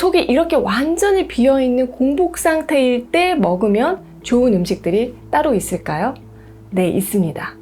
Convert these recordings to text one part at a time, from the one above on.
속이 이렇게 완전히 비어있는 공복 상태일 때 먹으면 좋은 음식들이 따로 있을까요? 네, 있습니다.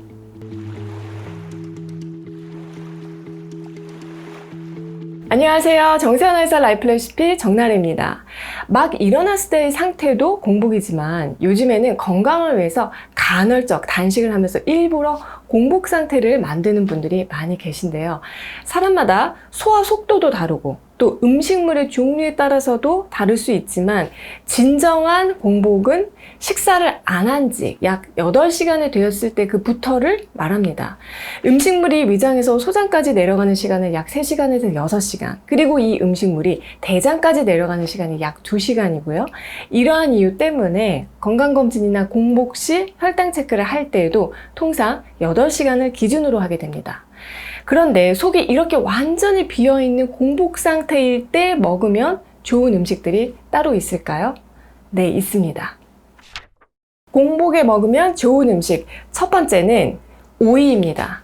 안녕하세요. 정세현 의사 라이프 레시피 정나래입니다. 막 일어났을 때의 상태도 공복이지만 요즘에는 건강을 위해서 간헐적 단식을 하면서 일부러 공복 상태를 만드는 분들이 많이 계신데요. 사람마다 소화 속도도 다르고 또 음식물의 종류에 따라서도 다를 수 있지만 진정한 공복은 식사를 안 한 지 약 8시간이 되었을 때 그부터를 말합니다. 음식물이 위장에서 소장까지 내려가는 시간은 약 3시간에서 6시간, 그리고 이 음식물이 대장까지 내려가는 시간이 약 2시간이고요. 이러한 이유 때문에 건강검진이나 공복 시 혈당 체크를 할 때에도 통상 8시간을 기준으로 하게 됩니다. 그런데 속이 이렇게 완전히 비어있는 공복 상태일 때 먹으면 좋은 음식들이 따로 있을까요? 네, 있습니다. 공복에 먹으면 좋은 음식, 첫 번째는 오이입니다.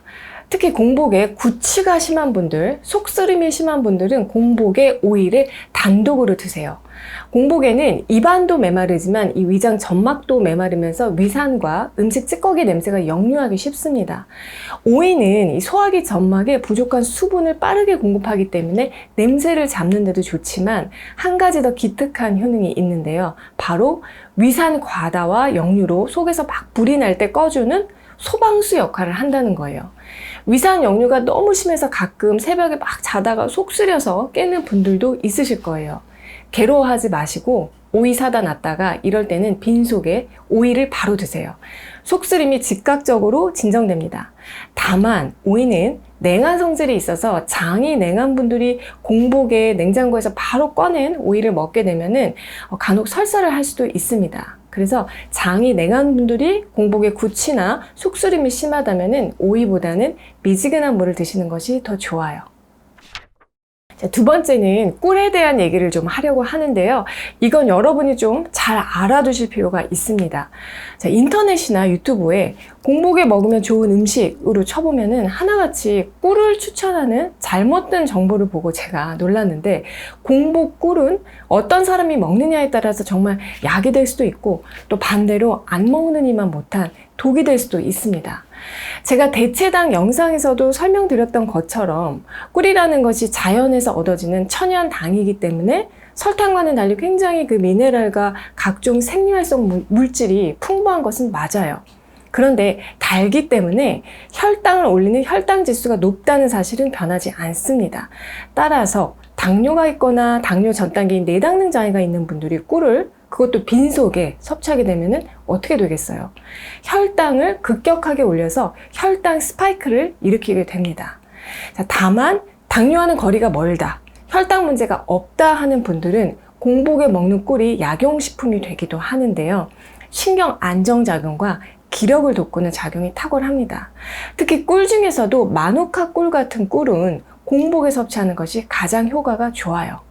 특히 공복에 구취가 심한 분들, 속쓰림이 심한 분들은 공복에 오이를 단독으로 드세요. 공복에는 입안도 메마르지만 이 위장 점막도 메마르면서 위산과 음식 찌꺼기 냄새가 역류하기 쉽습니다. 오이는 이 소화기 점막에 부족한 수분을 빠르게 공급하기 때문에 냄새를 잡는 데도 좋지만 한 가지 더 기특한 효능이 있는데요. 바로 위산 과다와 역류로 속에서 막 불이 날 때 꺼주는 소방수 역할을 한다는 거예요. 위산 역류가 너무 심해서 가끔 새벽에 막 자다가 속 쓰려서 깨는 분들도 있으실 거예요. 괴로워하지 마시고 오이 사다 놨다가 이럴 때는 빈속에 오이를 바로 드세요. 속쓰림이 즉각적으로 진정됩니다. 다만 오이는 냉한 성질이 있어서 장이 냉한 분들이 공복에 냉장고에서 바로 꺼낸 오이를 먹게 되면은 간혹 설사를 할 수도 있습니다. 그래서 장이 냉한 분들이 공복에 구취나 속쓰림이 심하다면은 오이보다는 미지근한 물을 드시는 것이 더 좋아요. 자, 두 번째는 꿀에 대한 얘기를 좀 하려고 하는데요. 이건 여러분이 좀 잘 알아두실 필요가 있습니다. 자, 인터넷이나 유튜브에 공복에 먹으면 좋은 음식으로 쳐보면은 하나같이 꿀을 추천하는 잘못된 정보를 보고 제가 놀랐는데, 공복 꿀은 어떤 사람이 먹느냐에 따라서 정말 약이 될 수도 있고 또 반대로 안 먹는 이만 못한 독이 될 수도 있습니다. 제가 대체당 영상에서도 설명드렸던 것처럼 꿀이라는 것이 자연에서 얻어지는 천연당이기 때문에 설탕과는 달리 굉장히 그 미네랄과 각종 생리활성 물질이 풍부한 것은 맞아요. 그런데 달기 때문에 혈당을 올리는 혈당 지수가 높다는 사실은 변하지 않습니다. 따라서 당뇨가 있거나 당뇨 전 단계인 내당능 장애가 있는 분들이 꿀을, 그것도 빈속에 섭취하게 되면 어떻게 되겠어요? 혈당을 급격하게 올려서 혈당 스파이크를 일으키게 됩니다. 자, 다만 당뇨와는 거리가 멀다, 혈당 문제가 없다 하는 분들은 공복에 먹는 꿀이 약용식품이 되기도 하는데요. 신경 안정작용과 기력을 돋구는 작용이 탁월합니다. 특히 꿀 중에서도 마누카 꿀 같은 꿀은 공복에 섭취하는 것이 가장 효과가 좋아요.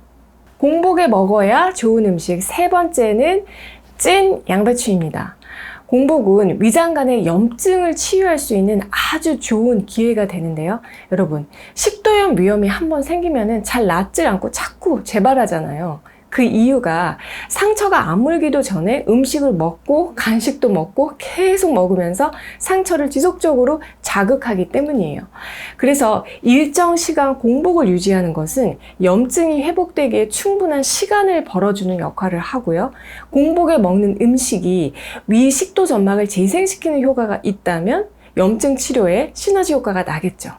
공복에 먹어야 좋은 음식 세 번째는 찐 양배추입니다. 공복은 위장 간의 염증을 치유할 수 있는 아주 좋은 기회가 되는데요. 여러분, 식도염 위험이 한번 생기면은 잘 낫질 않고 자꾸 재발하잖아요. 그 이유가 상처가 아물기도 전에 음식을 먹고 간식도 먹고 계속 먹으면서 상처를 지속적으로 자극하기 때문이에요. 그래서 일정 시간 공복을 유지하는 것은 염증이 회복되기에 충분한 시간을 벌어주는 역할을 하고요. 공복에 먹는 음식이 위 식도 점막을 재생시키는 효과가 있다면 염증 치료에 시너지 효과가 나겠죠.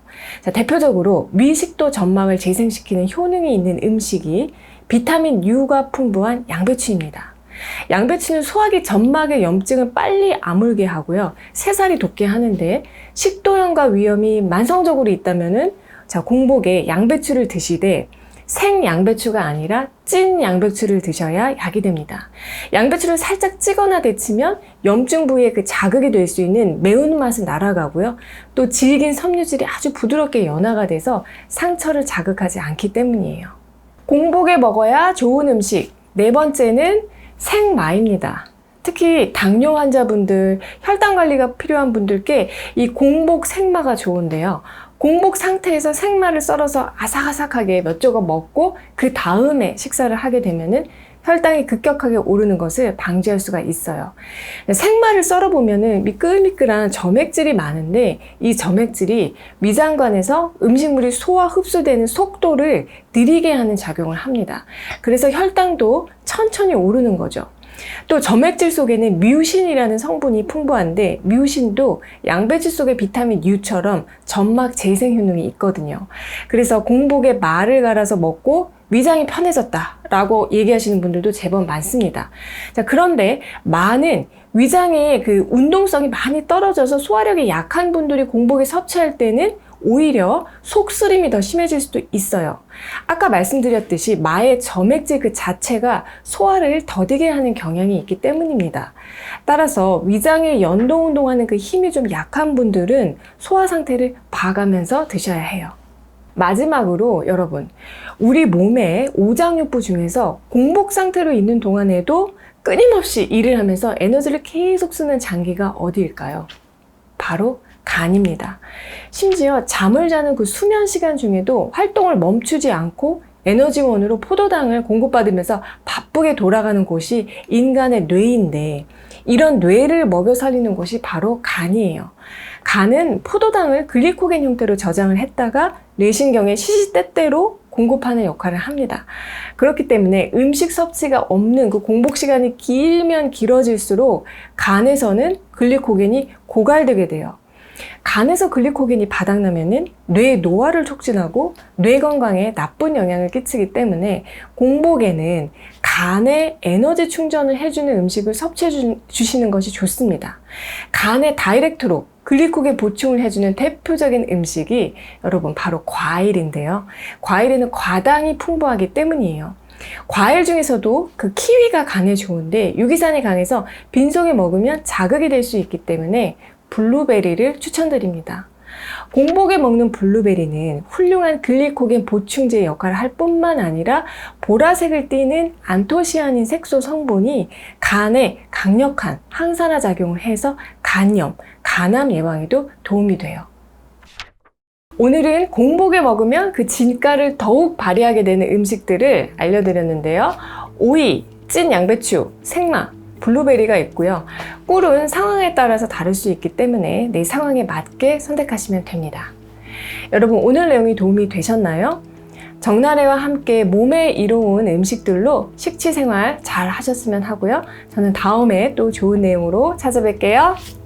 자, 대표적으로 위 식도 점막을 재생시키는 효능이 있는 음식이 비타민 U가 풍부한 양배추입니다. 양배추는 소화기 점막의 염증을 빨리 아물게 하고요. 새살이 돋게 하는데, 식도염과 위염이 만성적으로 있다면은 공복에 양배추를 드시되 생 양배추가 아니라 찐 양배추를 드셔야 약이 됩니다. 양배추를 살짝 찌거나 데치면 염증 부위에 그 자극이 될 수 있는 매운맛은 날아가고요. 또 질긴 섬유질이 아주 부드럽게 연화가 돼서 상처를 자극하지 않기 때문이에요. 공복에 먹어야 좋은 음식 네 번째는 생마입니다. 특히 당뇨 환자분들, 혈당 관리가 필요한 분들께 이 공복 생마가 좋은데요. 공복 상태에서 생마를 썰어서 아삭아삭하게 몇 조각 먹고 그 다음에 식사를 하게 되면은 혈당이 급격하게 오르는 것을 방지할 수가 있어요. 생마를 썰어보면은 미끌미끌한 점액질이 많은데 이 점액질이 위장관에서 음식물이 소화 흡수되는 속도를 느리게 하는 작용을 합니다. 그래서 혈당도 천천히 오르는 거죠. 또 점액질 속에는 뮤신이라는 성분이 풍부한데 뮤신도 양배추 속의 비타민 U처럼 점막 재생 효능이 있거든요. 그래서 공복에 마를 갈아서 먹고 위장이 편해졌다라고 얘기하시는 분들도 제법 많습니다. 자, 그런데 마는 위장의 그 운동성이 많이 떨어져서 소화력이 약한 분들이 공복에 섭취할 때는 오히려 속쓰림이 더 심해질 수도 있어요. 아까 말씀드렸듯이 마의 점액질 그 자체가 소화를 더디게 하는 경향이 있기 때문입니다. 따라서 위장에 연동운동하는 그 힘이 좀 약한 분들은 소화 상태를 봐가면서 드셔야 해요. 마지막으로 여러분, 우리 몸의 오장육부 중에서 공복 상태로 있는 동안에도 끊임없이 일을 하면서 에너지를 계속 쓰는 장기가 어디일까요? 바로 간입니다. 심지어 잠을 자는 그 수면 시간 중에도 활동을 멈추지 않고 에너지원으로 포도당을 공급받으면서 바쁘게 돌아가는 곳이 인간의 뇌인데 이런 뇌를 먹여 살리는 곳이 바로 간이에요. 간은 포도당을 글리코겐 형태로 저장을 했다가 뇌신경에 시시때때로 공급하는 역할을 합니다. 그렇기 때문에 음식 섭취가 없는 그 공복 시간이 길면 길어질수록 간에서는 글리코겐이 고갈되게 돼요. 간에서 글리코겐이 바닥나면은 뇌 노화를 촉진하고 뇌 건강에 나쁜 영향을 끼치기 때문에 공복에는 간에 에너지 충전을 해주는 음식을 섭취해 주시는 것이 좋습니다. 간에 다이렉트로 글리코겐 보충을 해주는 대표적인 음식이 여러분 바로 과일인데요. 과일에는 과당이 풍부하기 때문이에요. 과일 중에서도 그 키위가 간에 좋은데 유기산이 강해서 빈속에 먹으면 자극이 될 수 있기 때문에 블루베리를 추천드립니다. 공복에 먹는 블루베리는 훌륭한 글리코겐 보충제 역할을 할 뿐만 아니라 보라색을 띠는 안토시아닌 색소 성분이 간에 강력한 항산화 작용을 해서 간염, 간암 예방에도 도움이 돼요. 오늘은 공복에 먹으면 그 진가를 더욱 발휘하게 되는 음식들을 알려드렸는데요. 오이, 찐 양배추, 생마, 블루베리가 있고요. 꿀은 상황에 따라서 다를 수 있기 때문에 내 상황에 맞게 선택하시면 됩니다. 여러분, 오늘 내용이 도움이 되셨나요? 정나래와 함께 몸에 이로운 음식들로 식취생활 잘 하셨으면 하고요. 저는 다음에 또 좋은 내용으로 찾아뵐게요.